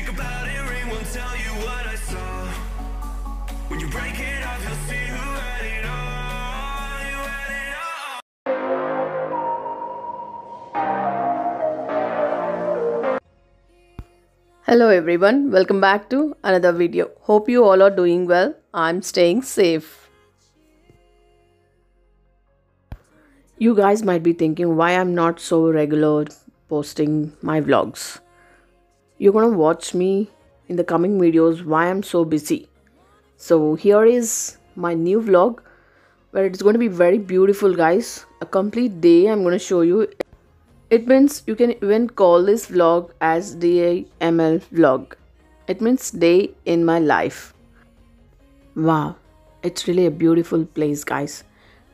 Think about it, ring won't tell you what I saw. When you break it off, you'll see who had it all. You had it all. Hello everyone, welcome back to another video. Hope you all are doing well. I'm staying safe. You guys might be thinking why I'm not so regular posting my vlogs. You're gonna watch me in the coming videos why I'm so busy. So here is my new vlog where it's going to be very beautiful, guys. A complete day I'm going to show you. It means you can even call this vlog as DAML vlog. It means day in my life. Wow, it's really a beautiful place, guys.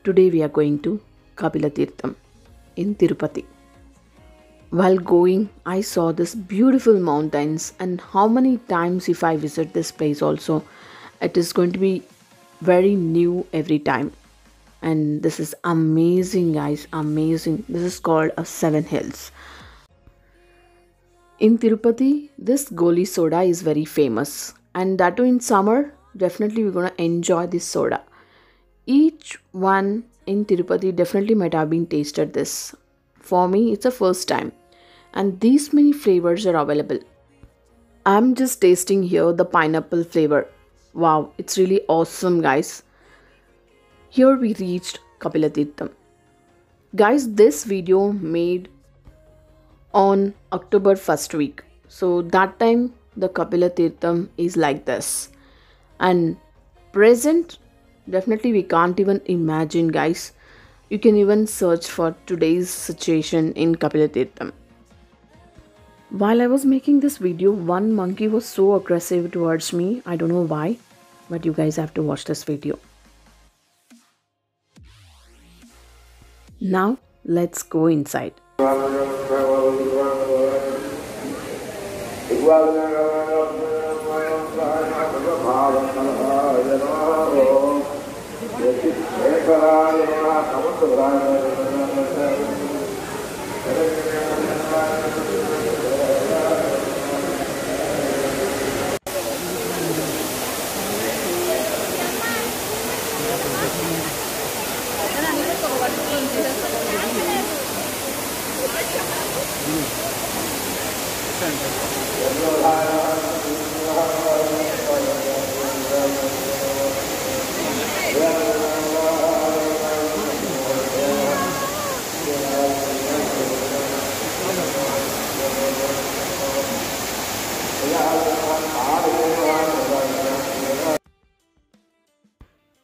Today we are going to Kapila Tirtham in Tirupati. While going, I saw this beautiful mountains, and how many times if I visit this place also, it is going to be very new every time. And this is amazing, guys, amazing. This is called a Seven Hills. In Tirupati, this Goli soda is very famous, and that too in summer. Definitely we're gonna enjoy this soda. Each one in Tirupati definitely might have been tasted this. For me, it's a first time, and these many flavors are available. I'm just tasting here the pineapple flavor. Wow, it's really awesome, guys. Here we reached Kapila Tirtham. Guys, this video made on October 1st week. So that time the Kapila Tirtham is like this. And present, definitely we can't even imagine, guys. You can even search for today's situation in Kapila Tirtham. While I was making this video, one monkey was so aggressive towards me. I don't know why, but you guys have to watch this video. Now let's go inside.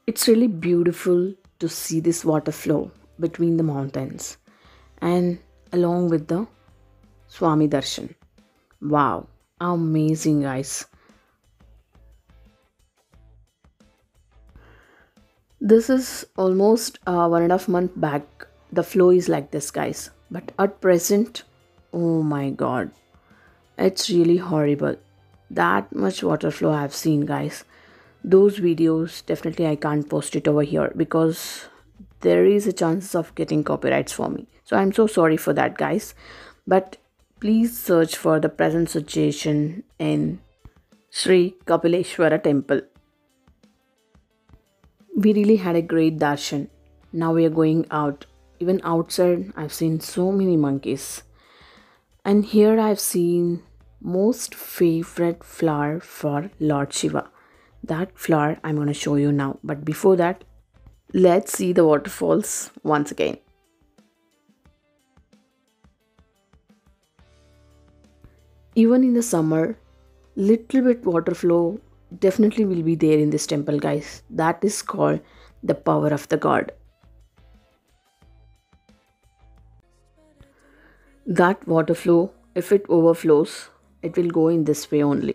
It's really beautiful to see this water flow between the mountains and along with the Swami Darshan. Wow, amazing, guys. This is almost 1.5 months back. The flow is like this, guys. But at present, oh my god, it's really horrible. That much water flow I've seen, guys. Those videos, definitely I can't post it over here because there is a chance of getting copyrights for me. So I'm so sorry for that, guys. But please search for the present situation in Sri Kapileshwara temple. We really had a great darshan. Now we are going out. Even outside, I've seen so many monkeys. And here I've seen most favorite flower for Lord Shiva. That flower I'm going to show you now. But before that, let's see the waterfalls once again. Even in the summer, little bit water flow definitely will be there in this temple, guys. That is called the power of the god. That water flow, if it overflows, it will go in this way only.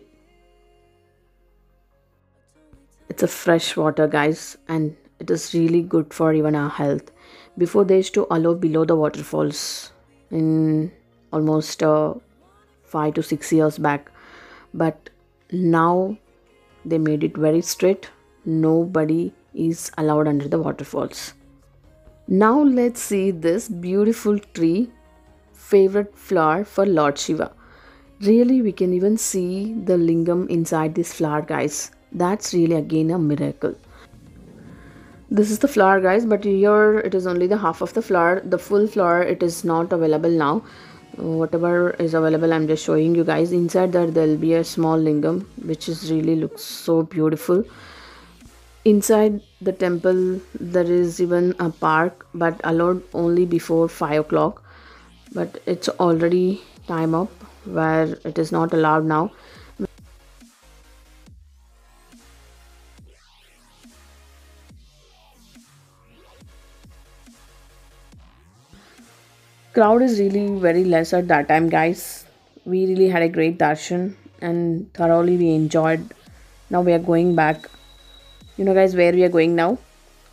It's a fresh water, guys, and it is really good for even our health. Before they used to allow below the waterfalls in almost 5 to 6 years back, but now they made it very strict. Nobody is allowed under the waterfalls. Now let's see this beautiful tree, favorite flower for Lord Shiva. Really, we can even see the lingam inside this flower, guys. That's really again a miracle. This is the flower, guys, but here it is only the half of the flower. The full flower, it is not available now. Whatever is available, I'm just showing you guys. Inside that there'll be a small lingam, which is really looks so beautiful. Inside the temple there is even a park, but allowed only before 5 o'clock, but it's already time up where it is not allowed now. Crowd is really very less at that time, guys. We really had a great darshan and thoroughly we enjoyed. Now we are going back. You know, guys, where we are going now?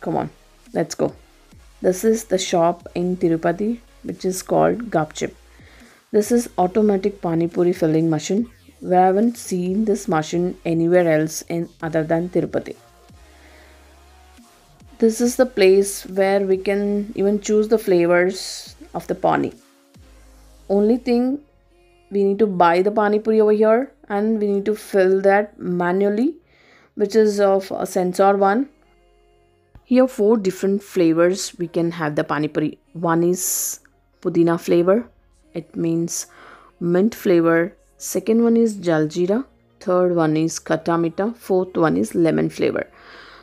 Come on, let's go. This is the shop in Tirupati which is called Gapchip. This is automatic pani puri filling machine. We haven't seen this machine anywhere else in other than Tirupati. This is the place where we can even choose the flavors of the pani. Only thing, we need to buy the pani puri over here and we need to fill that manually, which is of a sensor one. Here 4 different flavors we can have the pani puri. One is pudina flavor, it means mint flavor. Second one is jaljeera. Third one is khatta meetha. Fourth one is lemon flavor.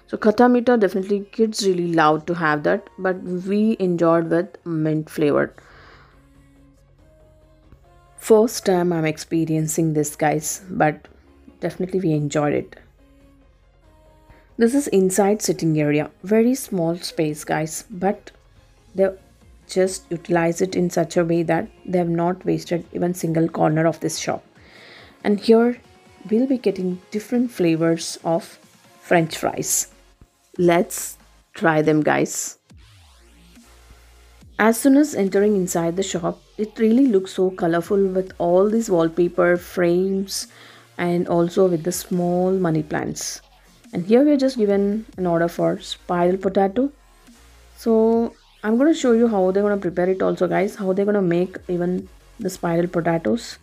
So khatta meetha, definitely kids really love to have that, but we enjoyed with mint flavor. First time I'm experiencing this, guys, but definitely we enjoyed it. This is inside sitting area, very small space, guys, but they just utilize it in such a way that they have not wasted even single corner of this shop. And here we'll be getting different flavors of french fries. Let's try them, guys. As soon as entering inside the shop, it really looks so colorful with all these wallpaper frames and also with the small money plants. And here we are just given an order for spiral potato. So I'm going to show you how they're going to prepare it also, guys, how they're going to make even the spiral potatoes.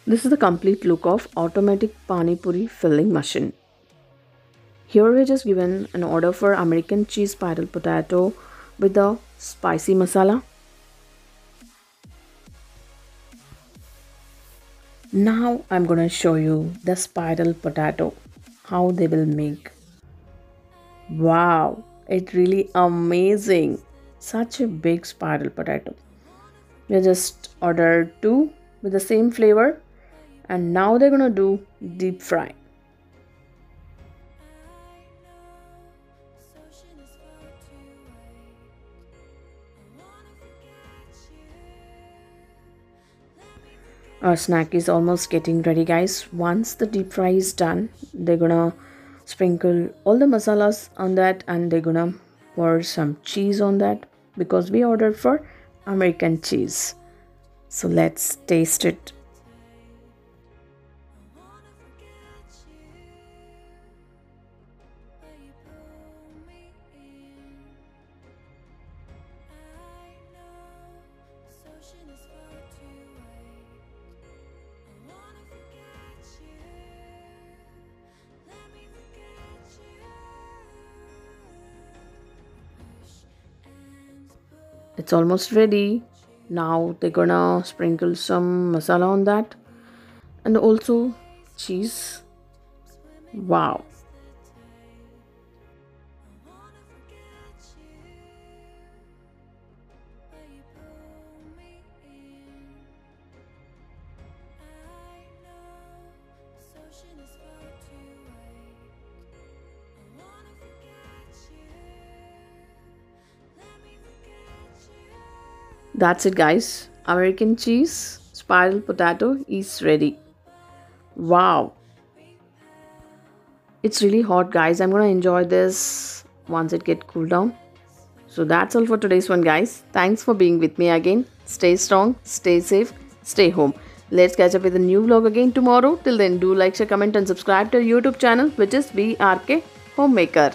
This is the complete look of automatic pani puri filling machine. Here we're just given an order for American cheese spiral potato with the spicy masala. Now I'm gonna show you the spiral potato, how they will make. Wow, it's really amazing. Such a big spiral potato. We just ordered 2 with the same flavor, and now they're gonna do deep fry. Our snack is almost getting ready, guys. Once the deep fry is done, they're gonna sprinkle all the masalas on that and they're gonna pour some cheese on that because we ordered for American cheese. So let's taste it. It's almost ready. Now they're gonna sprinkle some masala on that and also cheese. Wow. That's it, guys. American cheese spiral potato is ready. Wow. It's really hot, guys. I'm gonna enjoy this once it get cooled down. So that's all for today's one, guys. Thanks for being with me again. Stay strong, stay safe, stay home. Let's catch up with a new vlog again tomorrow. Till then, do like, share, comment and subscribe to our YouTube channel, which is BRK Homemaker.